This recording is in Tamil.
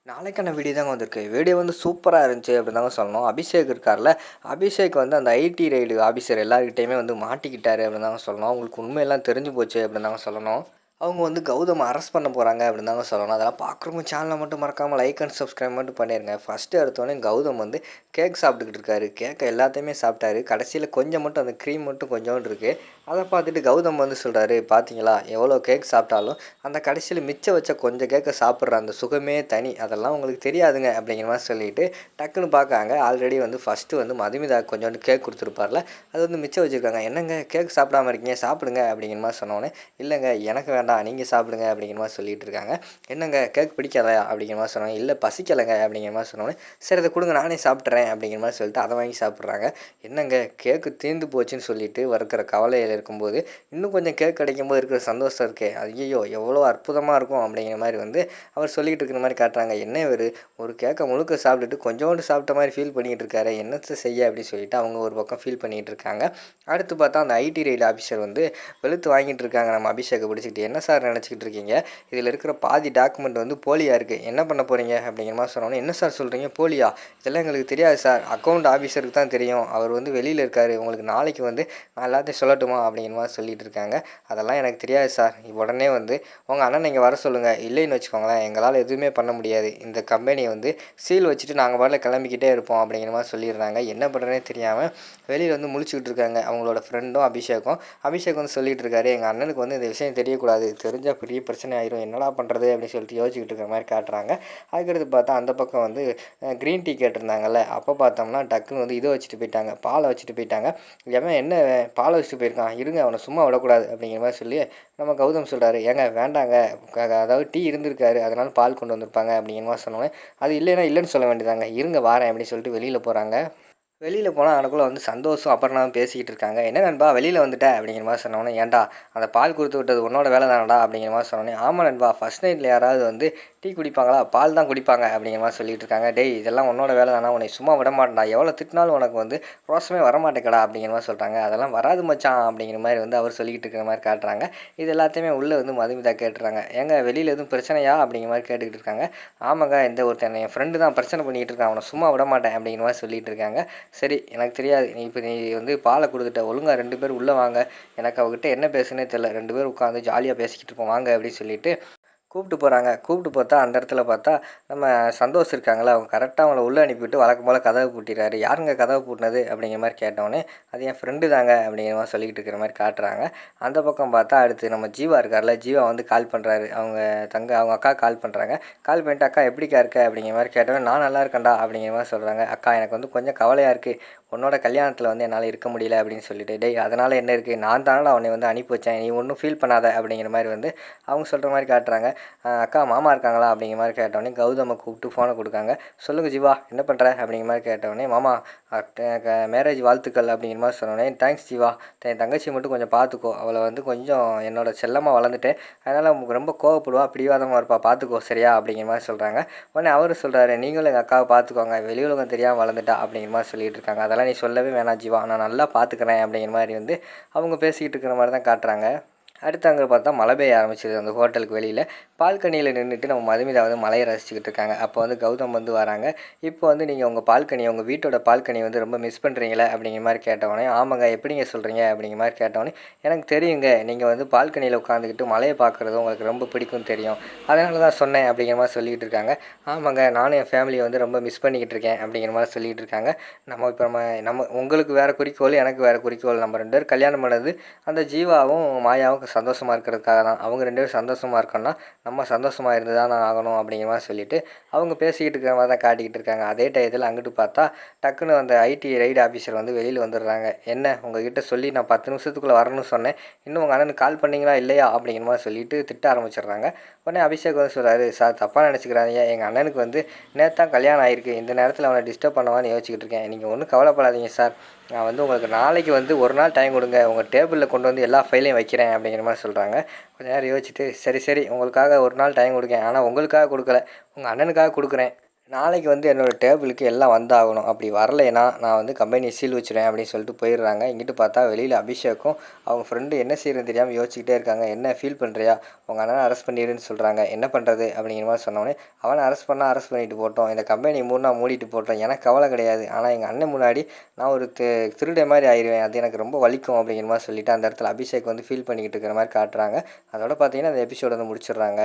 நாளைக்கான வீடியோ தாங்க வந்திருக்கு. வீடியோ வந்து சூப்பரா இருந்துச்சு அப்படின்னு தாங்க சொல்லணும். அபிஷேக் இருக்கார்ல, அபிஷேக் வந்து அந்த ஐடி ரெய்டு ஆஃபீஸர் எல்லார்கிட்டயுமே வந்து மாட்டிக்கிட்டாரு அப்படின்னு தாங்க சொல்லணும். அவங்களுக்கு உண்மையெல்லாம் தெரிஞ்சு போச்சு அப்படின்னு தாங்க சொல்லணும். அவங்க வந்து கௌதம அரெஸ்ட் பண்ண போகிறாங்க அப்படின்னு தாங்க சொல்லணும். அதெல்லாம் பார்க்குறவங்க சேனலை மட்டும் மறக்காமல் லைக் அண்ட் சப்ஸ்கிரைப் மட்டும் பண்ணிடுங்க. ஃபஸ்ட்டு எடுத்தோடனே கௌதம் வந்து கேக் சாப்பிட்டுக்கிட்டு இருக்காரு. கேக்கை எல்லாத்தையுமே சாப்பிட்டாரு. கடைசியில் கொஞ்சம் மட்டும் அந்த க்ரீம் மட்டும் கொஞ்சோண்டு இருக்குது. அதை பார்த்துட்டு கௌதம் வந்து சொல்கிறாரு, பார்த்தீங்களா எவ்வளோ கேக் சாப்பிட்டாலும் அந்த கடைசியில் மிச்சம் வச்ச கொஞ்சம் கேக்கை சாப்பிட்ற அந்த சுகமே தனி, அதெல்லாம் உங்களுக்கு தெரியாதுங்க அப்படிங்கிற மாதிரி சொல்லிட்டு டக்குன்னு பார்க்காங்க. ஆல்ரெடி வந்து ஃபஸ்ட்டு வந்து மதுமிதா கொஞ்சோண்டு கேக் கொடுத்துருப்பார்ல, அது வந்து மிச்சம் வச்சுருக்காங்க. என்னங்க கேக் சாப்பிடாம இருக்கீங்க, சாப்பிடுங்க அப்படிங்கிற மாதிரி சொன்னோன்னே, இல்லைங்க எனக்கு வேண்டாம் நீங்கள் சாப்பிடுங்க அப்படிங்கிற மாதிரி சொல்லிட்டு இருக்காங்க. என்னங்க கேக் பிடிக்காதா அப்படிங்கிற மாதிரி சொன்னாங்க. இல்லை பசிக்கலைங்க அப்படிங்கிற மாதிரி சொன்னோன்னே, சரி அதை கொடுங்க நானே சாப்பிட்றேன் அப்படிங்கிற மாதிரி சொல்லிட்டு அதை வாங்கி சாப்பிட்றாங்க. என்னங்க கேக்கு தீர்ந்து போச்சுன்னு சொல்லிட்டு இருக்கிற கவலையில் இருக்கும்போது இன்னும் கொஞ்சம் கேக் கிடைக்கும்போது இருக்கிற சந்தோஷம் இருக்கே, ஐயோ எவ்வளோ அற்புதமாக இருக்கும் அப்படிங்கிற மாதிரி வந்து அவர் சொல்லிக்கிட்டு இருக்கிற மாதிரி காட்டுறாங்க. என்ன இவர் ஒரு கேக்கை முழுக்க சாப்பிட்டுட்டு கொஞ்சோண்டு சாப்பிட்ட மாதிரி ஃபீல் பண்ணிகிட்டு இருக்காரு, என்னத்தை செய்ய அப்படின்னு சொல்லிட்டு அவங்க ஒரு பக்கம் ஃபீல் பண்ணிகிட்டு இருக்காங்க. அடுத்து பார்த்தா அந்த ஐடி ரெய்டு ஆஃபீஸர் வந்து வெளுத்து வாங்கிட்டு இருக்காங்க நம்ம அபிஷேக்கை பிடிச்சிக்கிட்டு. என்ன சார் நினச்சிக்கிட்டு இருக்கீங்க, இதில் இருக்கிற பாதி டாக்குமெண்ட் வந்து போலியாக இருக்குது, என்ன பண்ண போகிறீங்க அப்படிங்கிற மாதிரி சொன்னோன்னே, என்ன சார் சொல்கிறீங்க போலியா, இதெல்லாம் எங்களுக்கு தெரியாது சார், அக்கௌண்ட் ஆஃபீஸருக்கு தான் தெரியும், அவர் வந்து வெளியில் இருக்கார், உங்களுக்கு நாளைக்கு வந்து நான் எல்லாத்தையும் சொல்லட்டுமா அப்படிங்கிற மாதிரி சொல்லிட்டு இருக்காங்க. அதெல்லாம் எனக்கு தெரியாது சார், உடனே வந்து உங்கள் அண்ணன் நீங்கள் வர சொல்லுங்கள், இல்லைன்னு வச்சுக்கோங்களேன் எங்களால் எதுவுமே பண்ண முடியாது, இந்த கம்பெனியை வந்து சீல் வச்சுட்டு நாங்கள் பாட்டில் கிளம்பிக்கிட்டே இருப்போம் அப்படிங்கிற மாதிரி சொல்லிடுறாங்க. என்ன பண்ணுறதுனே தெரியாமல் வெளியில் வந்து முழிச்சுக்கிட்டு இருக்காங்க அவங்களோட ஃப்ரெண்டும் அபிஷேக்கும். அபிஷேக் வந்து சொல்லிட்டு இருக்காரு, எங்கள் அண்ணனுக்கு வந்து இந்த விஷயம் தெரியக்கூடாது, தெரிஞ்சால் பெரிய பிரச்சனை ஆயிரும், என்னடா பண்ணுறது அப்படின்னு சொல்லிட்டு யோசிச்சுக்கிட்டு இருக்கிற மாதிரி காட்டுறாங்க. அதுக்கடுத்து பார்த்தா அந்த பக்கம் வந்து க்ரீன் டீ கேட்டிருந்தாங்கல்ல, அப்போ பார்த்தோம்னா டக்குன்னு வந்து இதை வச்சுட்டு போயிட்டாங்க, பாலை வச்சுட்டு போயிட்டாங்க. எவன் என்ன பாலை வச்சுட்டு போயிருக்கான், இருங்க அவனை சும்மா விடக்கூடாது அப்படிங்கிற மாதிரி சொல்லி நம்ம கௌதம் சொல்கிறாரு, ஏங்க வேண்டாங்க அதாவது டீ இருந்திருக்காரு அதனால பால் கொண்டு வந்திருப்பாங்க அப்படிங்கிற மாதிரி சொன்னோன்னே, அது இல்லைன்னா இல்லைன்னு சொல்ல வேண்டியதாங்க, இருங்க வாரேன் அப்படின்னு சொல்லிட்டு வெளியில் போகிறாங்க. வெளியில் போனால் அதுக்குள்ளே வந்து சந்தோஷம் அப்புறம் பேசிக்கிட்டு இருக்காங்க. என்ன நண்பா வெளியில் வந்துட்ட அப்படிங்கிற மாதிரி சொன்னோன்னே, ஏன்டா அந்த பால் கொடுத்து விட்டது உன்னோட வேலை தானடா அப்படிங்கிற மாதிரி சொன்னோன்னே, ஆமாம் நண்பா ஃபஸ்ட் நைட்டில் யாராவது வந்து டீ குடிப்பாங்களா, பால் தான் குடிப்பாங்க அப்படிங்கிற மாதிரி சொல்லிட்டு இருக்காங்க. டேய் இதெல்லாம் உன்னோட வேலை தானே, உன்னை சும்மா விட மாட்டேன்டா, எவ்வளோ திட்டினாலும் உனக்கு வந்து ரோசமே வரமாட்டேக்கடா அப்படிங்கிற மாதிரி சொல்கிறாங்க. அதெல்லாம் வராது மச்சான் அப்படிங்கிற மாதிரி வந்து அவர் சொல்லிக்கிட்டு இருக்கிற மாதிரி காட்டுறாங்க. இது எல்லாத்தையுமே உள்ளே வந்து மதுமிதா கேட்டுறாங்க. ஏங்க வெளியில் எதுவும் பிரச்சனையா அப்படிங்கிற மாதிரி கேட்டுக்கிட்டு இருக்காங்க. ஆமாங்க இந்த ஒருத்தன் என் ஃப்ரெண்டு தான் பிரச்சனை பண்ணிக்கிட்டு இருக்கான், அவனை சும்மா விட மாட்டேன் அப்படிங்கிற மாதிரி சொல்லிட்டு இருக்காங்க. சரி எனக்கு தெரியாது, நீ வந்து பாலை கொடுத்துட்ட, ஒழுங்காக 2 பேர் உள்ளே வாங்க, எனக்கு அவகிட்ட என்ன பேசுனே தெரில, 2 பேர் உட்காந்து ஜாலியாக பேசிக்கிட்டு இருப்போம் வாங்க அப்படின்னு சொல்லிட்டு கூப்பிட்டு போகிறாங்க. கூப்பிட்டு பார்த்தா அந்த இடத்துல பார்த்தா நம்ம சந்தோஷ் இருக்காங்களா, அவங்க கரெக்டாக அவங்கள உள்ளே அனுப்பிவிட்டு வழக்கம் போல் கதவை பூட்டிடுறாரு. யாருங்க கதவை பூட்டினது அப்படிங்கிற மாதிரி கேட்டோடனே, அது என் ஃப்ரெண்டு தாங்க அப்படிங்கிற மாதிரி சொல்லிக்கிட்டு இருக்கிற மாதிரி காட்டுறாங்க. அந்த பக்கம் பார்த்தா அடுத்து நம்ம ஜீவா இருக்கார்ல, ஜீவா வந்து கால் பண்ணுறாரு, அவங்க அக்கா கால் பண்ணுறாங்க. கால் பண்ணிட்டு அக்கா எப்படிக்கா இருக்க அப்படிங்கிற மாதிரி கேட்டோன்னே, நான் நல்லா இருக்கேன்டா அப்படிங்கிற மாதிரி சொல்கிறாங்க. அக்கா எனக்கு வந்து கொஞ்சம் கவலையாக இருக்குது, உன்னோட கல்யாணத்தில் வந்து என்னால் இருக்க முடியல அப்படின்னு சொல்லிட்டு. டேய் அதனால் என்ன இருக்குது, நான் தானே அவனை வந்து அனுப்பி வச்சேன், நீ ஒன்றும் ஃபீல் பண்ணாத அப்படிங்கிற மாதிரி வந்து அவங்க சொல்கிற மாதிரி காட்டுறாங்க. அக்கா மாமா இருக்காங்களா அப்படிங்கிற மாதிரி கேட்டோடனே கௌதமை கூப்பிட்டு ஃபோனை கொடுக்காங்க. சொல்லுங்கள் ஜீவா என்ன பண்ணுற அப்படிங்கிற மாதிரி கேட்டோடனே, மாமா மேரேஜ் வாழ்த்துக்கள் அப்படிங்கிற மாதிரி சொன்னோடனே, தேங்க்ஸ் ஜீவா, என் தங்கச்சி மட்டும் கொஞ்சம் பார்த்துக்கோ, அவளை வந்து கொஞ்சம் என்னோட செல்லமாக வளர்ந்துட்டேன், அதனால் ரொம்ப கோவப்படுவா பிடிவாதமாக இருப்பா, பார்த்துக்கோ சரியா அப்படிங்கிற மாதிரி சொல்கிறாங்க. உடனே அவர் சொல்கிறாரு, நீங்களும் எங்கள் அக்காவை பார்த்துக்கோங்க, வெளி உலகம் தெரியாமல் வளர்ந்துட்டா அப்படிங்கிற மாதிரி சொல்லிட்டு இருக்காங்க. அதெல்லாம் நீ சொல்லவே வேணாம் ஜீவா, நான் நல்லா பார்த்துக்கிறேன் அப்படிங்கிற மாதிரி வந்து அவங்க பேசிக்கிட்டு இருக்கிற மாதிரி தான் காட்டுறாங்க. அடுத்து அங்கே பார்த்தா மழை பெய்ய ஆரம்பிச்சிது. அந்த ஹோட்டலுக்கு வெளியில் பால்கனியில் நின்றுட்டு நம்ம மதுமிதா வந்து மலையை ரசிச்சுக்கிட்டு இருக்காங்க. அப்போ வந்து கௌதம் வந்து வராங்க. இப்போ வந்து நீங்கள் உங்கள் வீட்டோட பால்கனி வந்து ரொம்ப மிஸ் பண்ணுறீங்களே அப்படிங்கிற மாதிரி கேட்டவொடனே, ஆமாங்க எப்படிங்க சொல்கிறீங்க அப்படிங்கிற மாதிரி கேட்டவொடனே, எனக்கு தெரியுங்க நீங்கள் வந்து பால்கனியில் உட்காந்துக்கிட்டு மலையை பார்க்குறது உங்களுக்கு ரொம்ப பிடிக்கும்னு தெரியும், அதனால தான் சொன்னேன் அப்படிங்கிற மாதிரி சொல்லிகிட்டு இருக்காங்க. ஆமாங்க நானும் என் ஃபேமிலியை வந்து ரொம்ப மிஸ் பண்ணிக்கிட்டு இருக்கேன் அப்படிங்கிற மாதிரி சொல்லிகிட்டு இருக்காங்க. நம்ம உங்களுக்கு வேறு குறிக்கோள், எனக்கு வேறு குறிக்கோள், நம்ம 2 பேர் கல்யாணம் பண்ணது அந்த ஜீவாவும் மாயாவும் சந்தோஷமாக இருக்கிறதுக்காக தான். அவங்க 2 பேரும் சந்தோஷமாக இருக்கணும்னா நம்ம சந்தோஷமாக இருந்து தான் ஆகணும் அப்படிங்கிற மாதிரி சொல்லிவிட்டு அவங்க பேசிக்கிட்டு இருக்கிற மாதிரி தான் காட்டிக்கிட்டு இருக்காங்க. அதே டயத்தில் அங்கிட்டு பார்த்தா டக்குன்னு அந்த ஐடி ரைடு ஆஃபீஸர் வந்து வெளியில் வந்துடுறாங்க. என்ன உங்ககிட்ட சொல்லி நான் 10 நிமிஷத்துக்குள்ளே வரணும்னு சொன்னேன், இன்னும் உங்கள் அண்ணனுக்கு கால் பண்ணிங்களா இல்லையா அப்படிங்கிற மாதிரி சொல்லிட்டு திட்ட ஆரம்பிச்சிடுறாங்க. உடனே அபிஷேக் வந்து சொல்கிறாரு, சார் தப்பாக நினச்சிக்கிறாங்க, எங்கள் அண்ணனுக்கு வந்து நேற்று கல்யாணம் ஆகிருக்கு, இந்த நேரத்தில் அவனை டிஸ்டர்ப் பண்ணவான்னு யோசிச்சுக்கிட்டு இருக்கேன், நீங்கள் ஒன்றும் கவலைப்படாதீங்க சார், நான் வந்து உங்களுக்கு நாளைக்கு வந்து ஒரு நாள் டைம் கொடுங்க, உங்கள் டேபிளில் கொண்டு வந்து எல்லா ஃபைலையும் வைக்கிறேன் அப்படிங்கிற மாதிரி சொல்கிறாங்க. கொஞ்சம் நேரம் யோசிச்சுட்டு, சரி உங்களுக்காக ஒரு நாள் டைம் கொடுக்கேன், ஆனால் உங்களுக்காக கொடுக்கல, உங்கள் அண்ணனுக்காக கொடுக்குறேன், நாளைக்கு வந்து என்னோடய டேபிளுக்கு எல்லாம் வந்தாகணும். அப்படி வரலைன்னா நான் வந்து கம்பெனியை சீல் வச்சுருவேன் அப்படின்னு சொல்லிட்டு போயிடுறாங்க. இங்கிட்டு பார்த்தா வெளியில் அபிஷேக்கும் அவங்க ஃப்ரெண்டு என்ன செய்யறதுன்னு தெரியாமல் யோசிச்சுக்கிட்டே இருக்காங்க. என்ன ஃபீல் பண்ணுறியா? உங்கள் அண்ணனை அரெஸ்ட் பண்ணிடுன்னு சொல்கிறாங்க. என்ன பண்ணுறது அப்படிங்கிற மாதிரி சொன்னோடனே, அவனை அரெஸ்ட் பண்ணால் அரெஸ்ட் பண்ணிட்டு போட்டோம். இந்த கம்பெனி மூடினா மூடிட்டு போட்டோம். எனக்கு கவலை கிடையாது. ஆனால் எங்கள் அண்ணன் முன்னாடி நான் ஒரு திருடை மாதிரி ஆயிடுவேன். அது எனக்கு ரொம்ப வலிக்கும் அப்படிங்கிற மாதிரி சொல்லிவிட்டு அந்த இடத்துல அபிஷேக் வந்து ஃபீல் பண்ணிக்கிட்டு இருக்கிற மாதிரி காட்டுறாங்க. அதோட பார்த்தீங்கன்னா அந்த எபிசோடு வந்து முடிச்சிடுறாங்க.